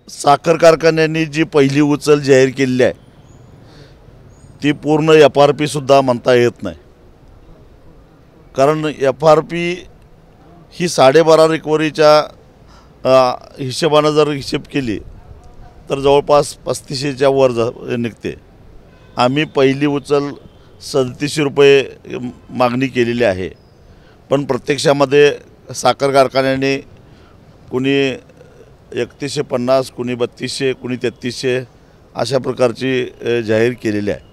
साखर कारखान्यांनी जी पहिली उचल जाहीर केलेली आहे ती पूर्ण FRP सुद्धा म्हणता येत नाही, कारण FRP ही 12.5 रिकव्हरीच्या हिशोबानं जर हिशेब केली तर जवळपास 3500च्या वर निघते। आम्ही पहिली उचल 3700 रुपये मागणी केलेली आहे, पण प्रत्यक्षामध्ये साखर कारखान्याने कुणी 3150, कुणी 3200, कुणी 3300 अशा प्रकारची जाहीर केलेली आहे।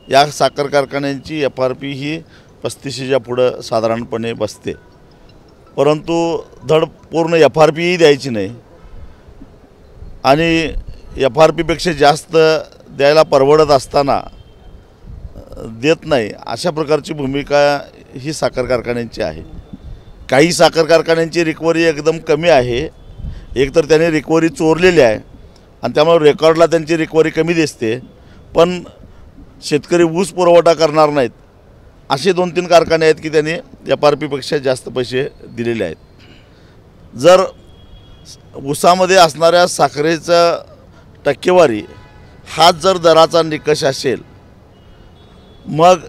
या साखर कारखान्यांची FRP ही 3500च्या पुढं साधारणपणे बसते, परंतु धड पूर्ण FRPही द्यायची नाही आणि FRPपेक्षा जास्त द्यायला परवडत असताना देत नाही, अशा प्रकारची भूमिका ही साखर कारखान्यांची आहे। काही साखर कारखान्यांची रिकव्हरी एकदम कमी आहे, एकतर त्यांनी रिकव्हरी चोरलेली आहे आणि त्यामुळे रेकॉर्डला त्यांची रिकव्हरी कमी दिसते, पण शेतकरी ऊस पुरवठा करणार नाहीत असे 2-3 कारखाने आहेत की त्यांनी FRPपेक्षा जास्त पैसे दिलेले आहेत। जर ऊसामध्ये असणाऱ्या साखरेचा टक्केवारी हाच जर दराचा निकष असेल, मग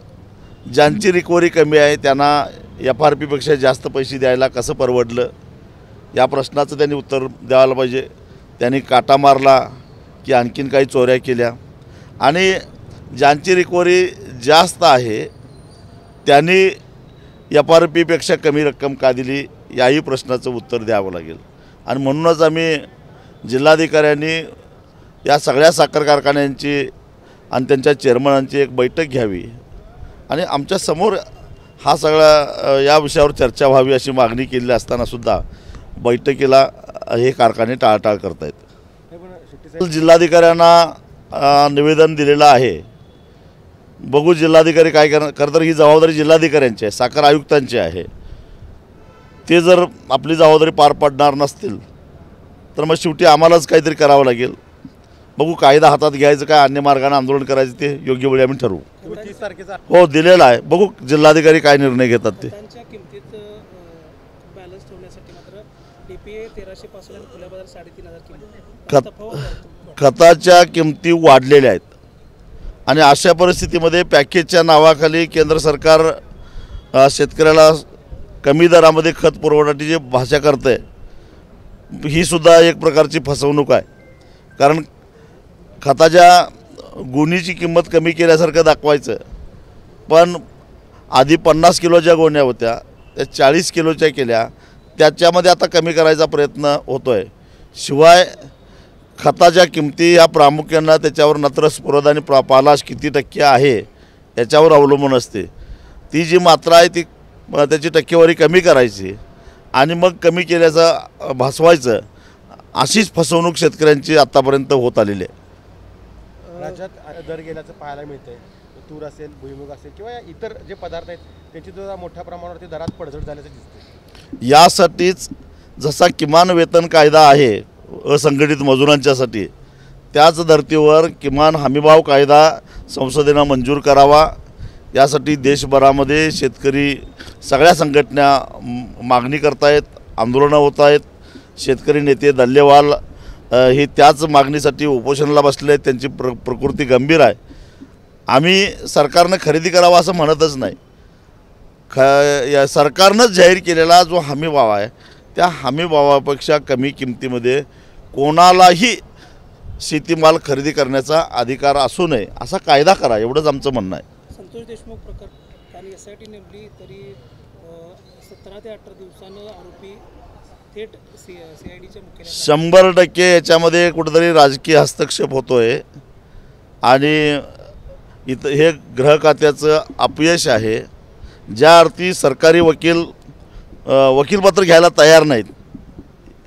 ज्यांची रिकव्हरी कमी आहे त्यांना FRPपेक्षा जास्त पैसे द्यायला कसं परवडलं, या प्रश्नाचं त्यांनी उत्तर द्यायला पाहिजे। त्यांनी काटा मारला की आणखीन काही चोऱ्या केल्या, आणि ज्यांची रिकव्हरी जास्त आहे त्यांनी FRPपेक्षा कमी रक्कम का दिली, याही प्रश्नाचं उत्तर द्यावं लागेल। आणि म्हणूनच आम्ही जिल्हाधिकाऱ्यांनी या सगळ्या साखर कारखान्यांची आणि त्यांच्या चेअरमनांची एक बैठक घ्यावी आणि आमच्या समोर हा सगळा या विषयावर चर्चा व्हावी अशी मागणी केलेली असतानासुद्धा बैठकीला हे कारखाने टाळाटाळ करत आहेत। जिल्हाधिकाऱ्यांना निवेदन दिलेलं आहे, बघू जिल्हाधिकारी काय करतात। ही जबाबदारी जिल्हाधिकाऱ्यांची आहे, साखर आयुक्तांची आहे। ते जर आपली जबाबदारी पार पाडणार नसतील तर मग शेवटी आम्हालाच काहीतरी करावं लागेल। बघू कायदा हातात घ्यायचं काय अन्य मार्गाने आंदोलन करायचं ते योग्य वेळी आम्ही ठरवू। 30 तारखेचा हो दिलेला आहे, बघू जिल्हाधिकारी काय निर्णय घेतात ते। किमतीत बॅलन्स ठेवण्यासाठी मात्र DPA 1300 पासून खुल्या बाजार 3500 खताच्या किमती वाढलेल्या आहेत आणि अशा परिस्थितीमध्ये पॅकेजच्या नावाखाली केंद्र सरकार शेतकऱ्याला कमी दरामध्ये खत पुरवण्याची जी भाषा करते ही सुद्धा एक प्रकारची फसवणूक आहे, कारण खताच्या गोणीची किंमत कमी केल्यासारखं दाखवायचं, पण आधी 50 किलोच्या गोण्या होत्या त्या 40 किलोच्या केल्या, त्याच्यामध्ये आता कमी करायचा प्रयत्न होतो आहे। शिवाय खताच्या किमती या प्रामुख्यानं त्याच्यावर नत्र स्फुरद आणि पालाश किती टक्के आहे याच्यावर अवलंबून असते। ती जी मात्रा आहे ती त्याची टक्केवारी कमी करायची आणि मग कमी केल्याचं भासवायचं, अशीच फसवणूक शेतकऱ्यांची आत्तापर्यंत होत आलेली आहे। राज्यात दर गेल्याचं पाहायला मिळतंय, तूर असेल, भुईमुग असेल किंवा इतर जे पदार्थ आहेत त्याची सुद्धा मोठ्या प्रमाणावरती दरात पडझड झाल्याचं दिसतं। यासाठीच जसा किमान वेतन कायदा आहे असंघटित मजुरांच्यासाठी, त्याच धर्तीवर किमान हमीभाव कायदा संसदेनं मंजूर करावा, यासाठी देशभरामध्ये शेतकरी सगळ्या संघटना मागणी करतायत, आंदोलनं होत आहेत। शेतकरी नेते दल्लेवाल हे त्याच मागणीसाठी उपोषणाला बसले आहेत, त्यांची प्रकृती गंभीर आहे। आम्ही सरकारनं खरेदी करावा असं म्हणतच नाही, या सरकारनंच जाहीर केलेला जो हमीभाव आहे त्या हमीभावापेक्षा कमी किमतीमध्ये कोणालाही शेतीमाल खरेदी करण्याचा अधिकार असू नये असा कायदा करा, एवढंच आमचं म्हणणं आहे। संतोष देशमुख प्रकरण आणि SIT नेमली तरी 17 ते 18 दिवसानं आरोपी थेट CIDच्या मुख्यालयात 100% याच्यामध्ये कुठेतरी राजकीय हस्तक्षेप होतोय आणि इथं हे गृह खात्याचं अपयश आहे। ज्या अर्थी सरकारी वकीलपत्र घ्यायला तयार नाहीत,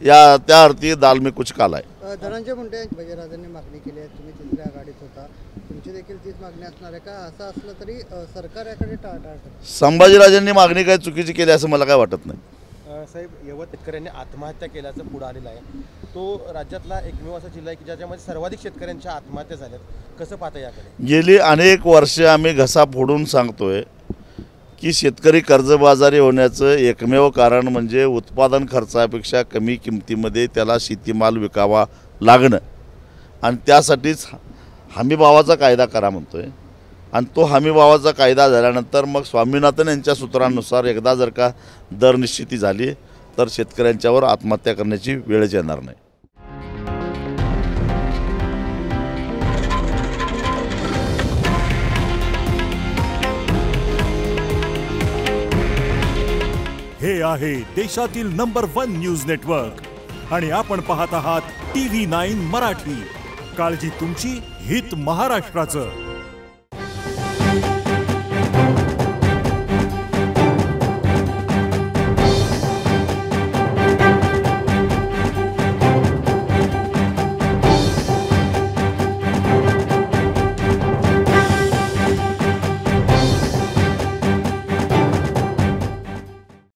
त्या अर्थी दाल में कुछ काला आहे। धनंजय मुंडे संभाजीराजांनी मागणी केली आहे, तुम्ही तिसऱ्या आघाडीत होता, तुमची देखील तीच मागणी असणार आहे का? असं असलं तरी सरकार याकडे टाळाटाळ करतं। संभाजीराजांनी मागणी काय चुकीची केली असं मला काय वाटत नाही। साहेब, यवत शेतकऱ्यांनी आत्महत्या केल्याचं पुढे आलेलं आहे, तो राज्यातला एकमेव असा जिल्हा आहे की ज्याच्यामध्ये सर्वाधिक शेतकऱ्यांच्या आत्महत्या झाल्यात, कसं पाहता याकडे? गेली अनेक वर्षे आम्ही घसा फोडून सांगतोय की शेतकरी कर्जबाजारी होण्याचं एकमेव कारण म्हणजे उत्पादन खर्चापेक्षा कमी किमतीमध्ये त्याला शेतीमाल विकावा लागणं आणि त्यासाठीच हमीभावाचा कायदा करा म्हणतो आहे. आणि तो हमीभावाचा कायदा झाल्यानंतर मग स्वामीनाथन यांच्या सूत्रांनुसार एकदा जर का दर निश्चिती झाली तर शेतकऱ्यांच्यावर आत्महत्या करण्याची वेळच येणार नाही. हे आहे देशातील नंबर 1 न्यूज नेटवर्क आणि आपण पाहत आहात TV9 मराठी. काळजी तुमची, हित महाराष्ट्राचं.